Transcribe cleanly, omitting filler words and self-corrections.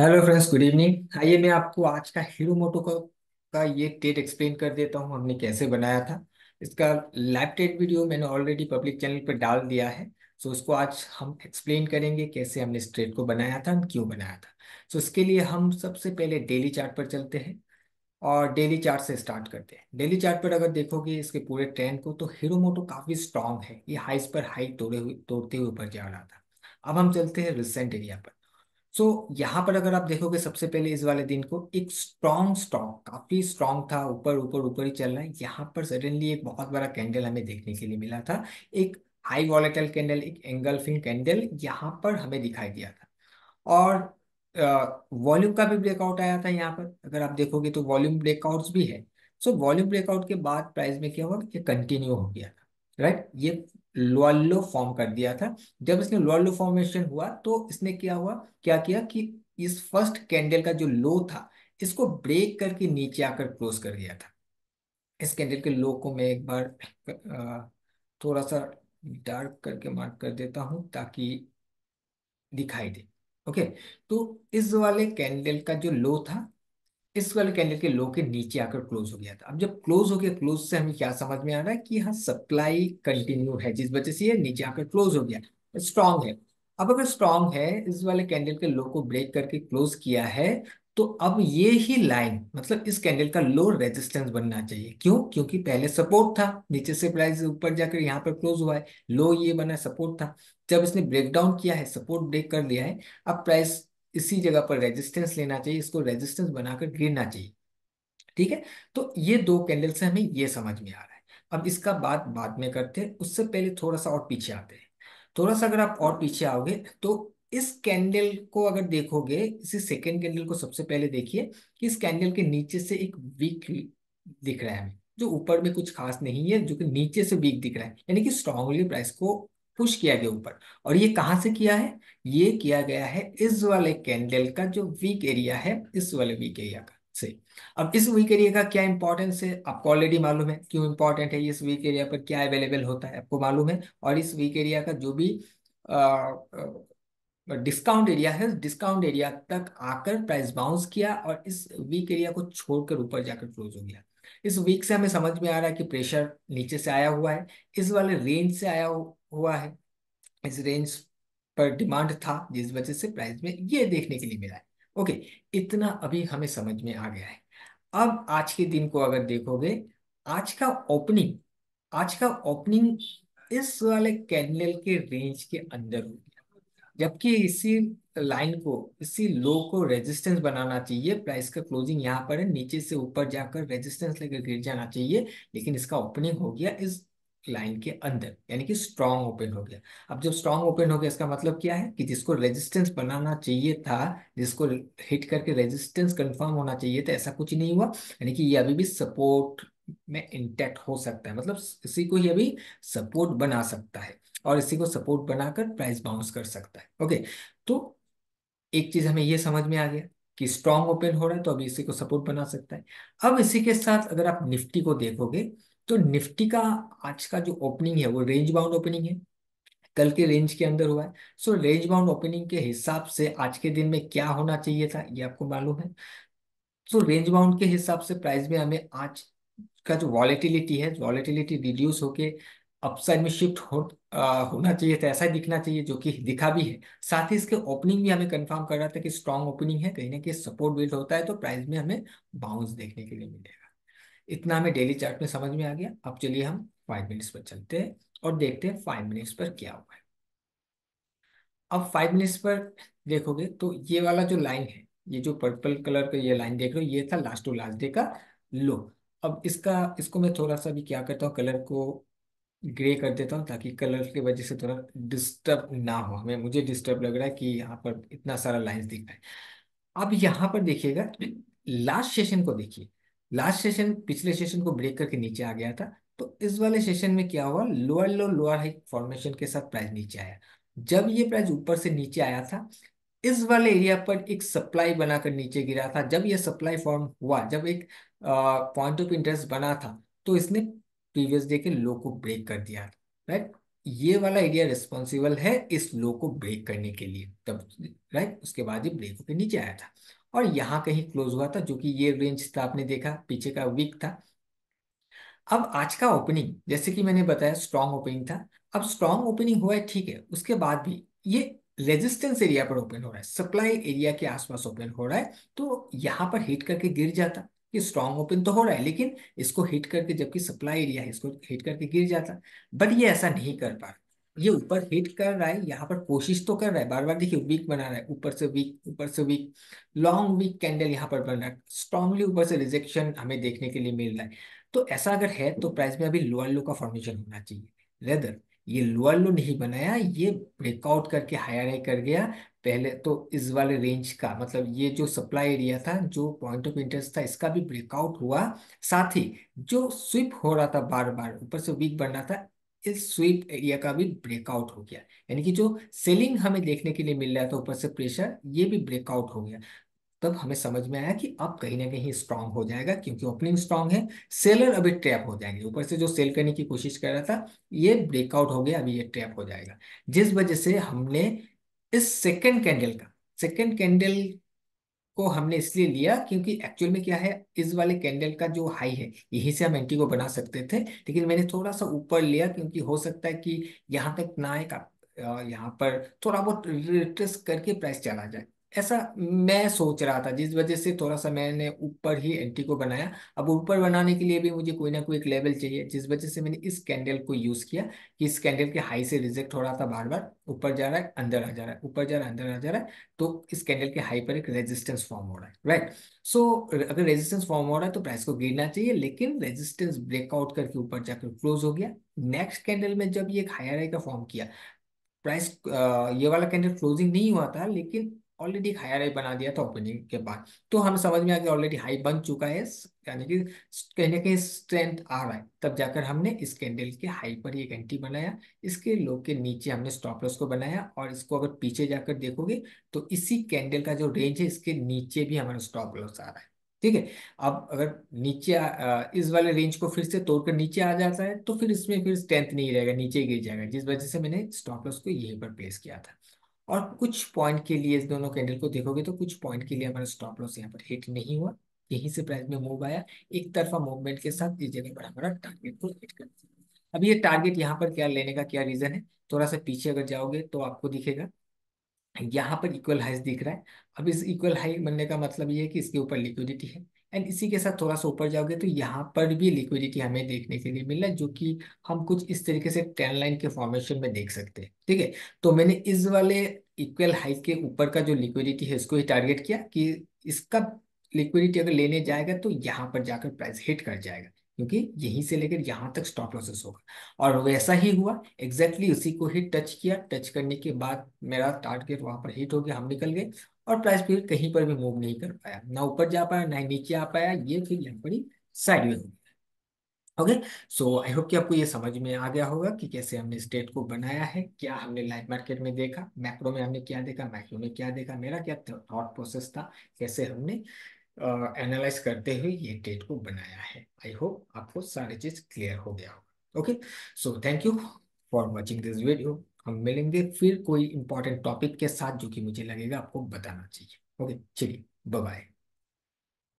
Hello friends, good evening. आइए मैं आपको आज का हीरो मोटो का ये टेट एक्सप्लेन कर देता हूँ हमने कैसे बनाया था। इसका लाइव टेट वीडियो मैंने ऑलरेडी पब्लिक चैनल पर डाल दिया है। सो उसको आज हम एक्सप्लेन करेंगे कैसे हमने इस ट्रेड को बनाया था, हम क्यों बनाया था। सो इसके लिए हम सबसे पहले डेली चार्ट पर चलते हैं और डेली चार्ट से स्टार्ट करते हैं। डेली चार्ट पर अगर देखोगे इसके पूरे ट्रेंड को, तो हीरो मोटो काफी स्ट्रांग है। ये हाइस पर हाई तोड़ते हुए ऊपर जा रहा था। अब हम चलते हैं रिसेंट एरिया पर। सो यहाँ पर अगर आप देखोगे सबसे पहले इस वाले दिन को, एक स्ट्रॉन्ग स्टॉक काफी स्ट्रॉन्ग था, ऊपर ऊपर ऊपर ही चल रहा है। यहाँ पर सडनली एक बहुत बड़ा कैंडल हमें देखने के लिए मिला था। एक हाई वॉलेटाइल कैंडल, एक एंगल्फिंग कैंडल यहाँ पर हमें दिखाई दिया था। और वॉल्यूम का भी ब्रेकआउट आया था यहाँ पर। अगर आप देखोगे तो वॉल्यूम ब्रेकआउट्स भी है। सो वॉल्यूम ब्रेकआउट के बाद प्राइस में क्या हुआ कि ये कंटिन्यू हो गया था। राइट, ये लोअर लो फॉर्म कर दिया था। जब इसने लोअर लो फॉर्मेशन हुआ तो इसने क्या किया कि इस फर्स्ट कैंडल का जो लो था, इसको ब्रेक करके नीचे आकर क्लोज कर दिया था। इस कैंडल के लो को मैं एक बार थोड़ा सा डार्क करके मार्क कर देता हूं ताकि दिखाई दे। ओके, तो इस वाले कैंडल का जो लो था, इस वाले कैंडल के लो के नीचे आकर क्लोज हो गया था। अब जब क्लोज हो गया, क्लोज से हमें क्या समझ में आ रहा है कि हाँ सप्लाई कंटिन्यू है, जिस वजह से ये नीचे आकर क्लोज हो गया, स्ट्रांग है। अब अगर स्ट्रांग है, इस वाले कैंडल के लो को ब्रेक करके क्लोज किया है, तो अब ये ही लाइन मतलब इस कैंडल का लो रेजिस्टेंस बनना चाहिए। क्यों? क्योंकि पहले सपोर्ट था, नीचे से प्राइस ऊपर जाकर यहाँ पर क्लोज हुआ है, लो ये बना सपोर्ट था। जब इसने ब्रेक डाउन किया है, सपोर्ट ब्रेक कर लिया है, अब प्राइस इसी जगह पर रेजिस्टेंस लेना चाहिए, इसको रेजिस्टेंस बनाकर गिरना चाहिए। ठीक है, तो ये दो कैंडल से हमें ये समझ में आ रहा है। अब इसका बात बाद में करते हैं, उससे पहले थोड़ा सा और पीछे आते हैं। थोड़ा सा अगर आप और पीछे आओगे तो इस कैंडल को अगर देखोगे, इसी सेकेंड कैंडल को सबसे पहले देखिए कि इस कैंडल के नीचे से एक वीक दिख रहा है हमें, जो ऊपर में कुछ खास नहीं है, जो कि नीचे से वीक दिख रहा है, यानी कि स्ट्रांगली प्राइस को पुश किया गया ऊपर। और ये कहाँ से किया है? ये किया गया है इस वाले कैंडल का जो वीक एरिया है, इस वाले वीक एरिया का से। अब इस वीक एरिया का क्या इंपॉर्टेंस है आपको ऑलरेडी मालूम है। क्यों इंपॉर्टेंट है? इस वीक एरिया पर क्या अवेलेबल होता है आपको मालूम है। और इस वीक एरिया का जो भी डिस्काउंट एरिया है, डिस्काउंट एरिया तक आकर प्राइस बाउंस किया और इस वीक एरिया को छोड़कर ऊपर जाकर क्लोज हो गया। इस वीक से हमें समझ में आ रहा है कि प्रेशर नीचे से आया हुआ है, इस वाले रेंज से आया हुआ है। इस रेंज पर डिमांड था, जिस वजह से प्राइस में ये देखने के लिए मिला है। ओके, इतना अभी हमें समझ में आ गया है। अब आज के दिन को अगर देखोगे, आज का ओपनिंग आज का ओपनिंग इस वाले कैंडल के रेंज के अंदर हो गया, जबकि इसी लाइन को, इसी लो को रेजिस्टेंस बनाना चाहिए। प्राइस का क्लोजिंग यहाँ पर है, नीचे से ऊपर जाकर रेजिस्टेंस लेकर गिर जाना चाहिए, लेकिन इसका ओपनिंग हो गया इस लाइन के अंदर, यानी कि स्ट्रॉन्ग ओपन हो गया। अब जब स्ट्रॉन्ग ओपन हो गया, इसका मतलब क्या है कि जिसको रेजिस्टेंस बनाना चाहिए था, जिसको हिट करके रेजिस्टेंस कंफर्म होना चाहिए था, ऐसा कुछ नहीं हुआ। यानी कि ये अभी भी सपोर्ट में इंटैक्ट हो सकता है, मतलब इसी को ये अभी सपोर्ट बना सकता है और इसी को सपोर्ट बनाकर प्राइस बाउंस कर सकता है। ओके, तो एक चीज हमें ये समझ में आ गया कि स्ट्रॉन्ग ओपन हो रहा है तो अभी इसी को सपोर्ट बना सकता है। अब इसी के साथ अगर आप निफ्टी को देखोगे, तो निफ्टी का आज का जो ओपनिंग है वो रेंज बाउंड ओपनिंग है, कल के रेंज के अंदर हुआ है। सो रेंज बाउंड ओपनिंग के हिसाब से आज के दिन में क्या होना चाहिए था ये आपको मालूम है। सो रेंज बाउंड के हिसाब से प्राइस में हमें आज का जो वॉलेटिलिटी है, वॉलेटिलिटी रिड्यूस होके अपसाइड में शिफ्ट होना चाहिए था, ऐसा ही दिखना चाहिए, जो कि दिखा भी है। साथ ही इसके ओपनिंग भी हमें कंफर्म कर रहा था कि स्ट्रांग ओपनिंग है, कहीं ना कहीं सपोर्ट बिल्ड होता है तो प्राइस में हमें बाउंस देखने के लिए मिलेगा। इतना हमें डेली चार्ट में समझ में आ गया। अब चलिए हम 5 मिनट्स पर चलते हैं और देखते हैं 5 मिनट्स पर क्या हुआ है। अब 5 मिनट्स पर देखोगे तो ये वाला जो लाइन है, ये जो पर्पल कलर का ये लाइन देख रहे हो, ये था लास्ट टू लास्ट डे का लो। अब इसको मैं थोड़ा सा भी क्या करता हूँ, कलर को ग्रे कर देता हूँ ताकि कलर की वजह से थोड़ा डिस्टर्ब ना हो हमें। मुझे डिस्टर्ब लग रहा है कि यहाँ पर इतना सारा लाइंस दिख रहा है। अब यहाँ पर देखिएगा, लास्ट सेशन को देखिए। लास्ट सेशन पिछले सेशन को ब्रेक करके नीचे आ गया था, तो इस वाले सेशन में क्या हुआ, लोअर लो लोअर हाई फॉर्मेशन के साथ प्राइस नीचे आया। जब ये प्राइस ऊपर से नीचे आया था, इस वाले एरिया पर एक सप्लाई बनाकर नीचे गिरा था। जब ये सप्लाई फॉर्म हुआ, जब एक पॉइंट ऑफ इंटरेस्ट बना था, तो इसने प्रीवियस डे के लो को ब्रेक कर दिया था। राइट, ये वाला एरिया रिस्पॉन्सिबल है इस लो को ब्रेक करने के लिए, तब राइट उसके बाद ये ब्रेक होकर नीचे आया था और यहाँ कहीं क्लोज हुआ था, जो कि ये रेंज था आपने देखा पीछे का वीक था। अब आज का ओपनिंग जैसे कि मैंने बताया स्ट्रॉन्ग ओपनिंग था। अब स्ट्रॉन्ग ओपनिंग हुआ है ठीक है, उसके बाद भी ये रेजिस्टेंस एरिया पर ओपन हो रहा है, सप्लाई एरिया के आसपास ओपन हो रहा है, तो यहाँ पर हिट करके गिर जाता। ये स्ट्रॉन्ग ओपन तो हो रहा है लेकिन इसको हिट करके, जबकि सप्लाई एरिया है, इसको हिट करके गिर जाता। बट ये ऐसा नहीं कर पा रहा, ये ऊपर हिट कर रहा है, यहाँ पर कोशिश तो कर रहा है बार बार, देखिए वीक बना रहा है, ऊपर से वीक, ऊपर से वीक, लॉन्ग वीक कैंडल यहाँ पर बन रहा है, स्ट्रांगली ऊपर से रिजेक्शन हमें देखने के लिए मिल रहा है। तो ऐसा अगर है तो प्राइस में अभी लोअर लो का फॉर्मेशन होना चाहिए। रेदर ये लोअर लो नहीं बनाया, ये ब्रेकआउट करके हायर हाई कर गया। पहले तो इस वाले रेंज का मतलब ये जो सप्लाई एरिया था, जो पॉइंट ऑफ इंटरेस्ट था, इसका भी ब्रेकआउट हुआ। साथ ही जो स्विप हो रहा था बार बार ऊपर से वीक बन रहा था, इस स्विप एरिया का भी ब्रेकआउट हो गया। यानी कि जो सेलिंग हमें देखने के लिए मिल रहा था ऊपर से प्रेशर, ये भी ब्रेकआउट हो गया। तब हमें समझ में आया कि अब कहीं ना कहीं स्ट्रांग हो जाएगा, क्योंकि ओपनिंग स्ट्रांग है। सेलर अभी ट्रैप हो जाएंगे, ऊपर से जो सेल करने की कोशिश कर रहा था ये ब्रेकआउट हो गया, अभी ये ट्रैप हो जाएगा। जिस वजह से हमने इस सेकेंड कैंडल को हमने इसलिए लिया क्योंकि एक्चुअल में क्या है, इस वाले कैंडल का जो हाई है यहीं से हम एंटी को बना सकते थे, लेकिन मैंने थोड़ा सा ऊपर लिया क्योंकि हो सकता है कि यहाँ तक ना आए यहाँ पर थोड़ा बहुत रिट्रेस करके प्राइस चला जाए, ऐसा मैं सोच रहा था, जिस वजह से थोड़ा सा मैंने ऊपर ही एंटी को बनाया। अब ऊपर बनाने के लिए भी मुझे कोई ना कोई एक लेवल चाहिए, जिस वजह से मैंने इस कैंडल को यूज किया कि इस कैंडल के हाई से रिजेक्ट हो रहा था बार बार, ऊपर जा रहा है अंदर आ जा रहा है, ऊपर जा रहा है अंदर आ जा रहा है, तो इस कैंडल के हाई पर एक रेजिस्टेंस फॉर्म हो रहा है, राइट। सो अगर रेजिस्टेंस फॉर्म हो रहा है तो प्राइस को गिरना चाहिए, लेकिन रेजिस्टेंस ब्रेकआउट करके ऊपर जाकर क्लोज हो गया। नेक्स्ट कैंडल में जब ये एक हायर हाई का फॉर्म किया, प्राइस ये वाला कैंडल क्लोजिंग नहीं हुआ था लेकिन ऑलरेडी एक हायर हाई बना दिया था ओपनिंग के बाद, तो हमें समझ में आ गया ऑलरेडी हाई बन चुका है, यानी कि कहीं ना कहीं स्ट्रेंथ आ रहा है। तब जाकर हमने इस कैंडल के हाई पर एक एंटी बनाया, इसके लो के नीचे हमने स्टॉप लॉस को बनाया, और इसको अगर पीछे जाकर देखोगे तो इसी कैंडल का जो रेंज है इसके नीचे भी हमारा स्टॉप लॉस आ रहा है, ठीक है। अब अगर नीचे इस वाले रेंज को फिर से तोड़कर नीचे आ जाता है तो फिर इसमें फिर स्ट्रेंथ नहीं रहेगा, नीचे ही गिर जाएगा, जिस वजह से मैंने स्टॉप लॉस को यहीं पर प्लेस किया था। और कुछ पॉइंट के लिए इस दोनों कैंडल को देखोगे तो कुछ पॉइंट के लिए हमारा स्टॉप लॉस यहाँ पर हिट नहीं हुआ, यहीं से प्राइस में मूव आया, एक तरफा मूवमेंट के साथ इस जगह पर हमारा टारगेट को हिट कर दिया। अब ये टारगेट यहाँ पर क्या लेने का क्या रीजन है, थोड़ा सा पीछे अगर जाओगे तो आपको दिखेगा यहाँ पर इक्वल हाइस दिख रहा है। अब इस इक्वल हाई बनने का मतलब ये है कि इसके ऊपर लिक्विडिटी है, एंड इसी के साथ थोड़ा सा ऊपर जाओगे तो यहाँ पर भी लिक्विडिटी हमें देखने के लिए मिल रहा है, जो कि हम कुछ इस तरीके से ट्रेंड लाइन के फॉर्मेशन में देख सकते हैं, ठीक है। तो मैंने इस वाले इक्वल हाई के ऊपर का जो लिक्विडिटी है इसको ही टारगेट किया कि इसका लिक्विडिटी अगर लेने जाएगा तो यहाँ पर जाकर प्राइस हिट कर जाएगा, क्योंकि यहीं से लेकर यहाँ तक स्टॉप लॉसेस होगा। और वैसा ही हुआ, एग्जैक्टली exactly उसी को ही टच किया, टच करने के बाद मेरा टारगेट वहां पर हिट हो गया, हम निकल गए, और प्राइस फिर कहीं पर भी मूव नहीं कर पाया, ना ऊपर जा पाया ना ही नीचे आ पाया, ये फिर यहाँ पर ही साइडवेज हो गया। ओके, सो आई होप कि आपको ये समझ में आ गया होगा कि कैसे हमने स्टेट को बनाया है, क्या हमने लाइव मार्केट में देखा, मैक्रो में हमने क्या देखा, माइक्रो में क्या देखा, मेरा क्या थॉट प्रोसेस था, कैसे हमने एनालाइज करते हुए ये डेट को बनाया है। आई होप आपको सारी चीज क्लियर हो गया होगा। Okay, so thank you for watching this video. हम मिलेंगे फिर कोई इंपॉर्टेंट टॉपिक के साथ जो कि मुझे लगेगा आपको बताना चाहिए। ओके, चलिए, बाय बाय।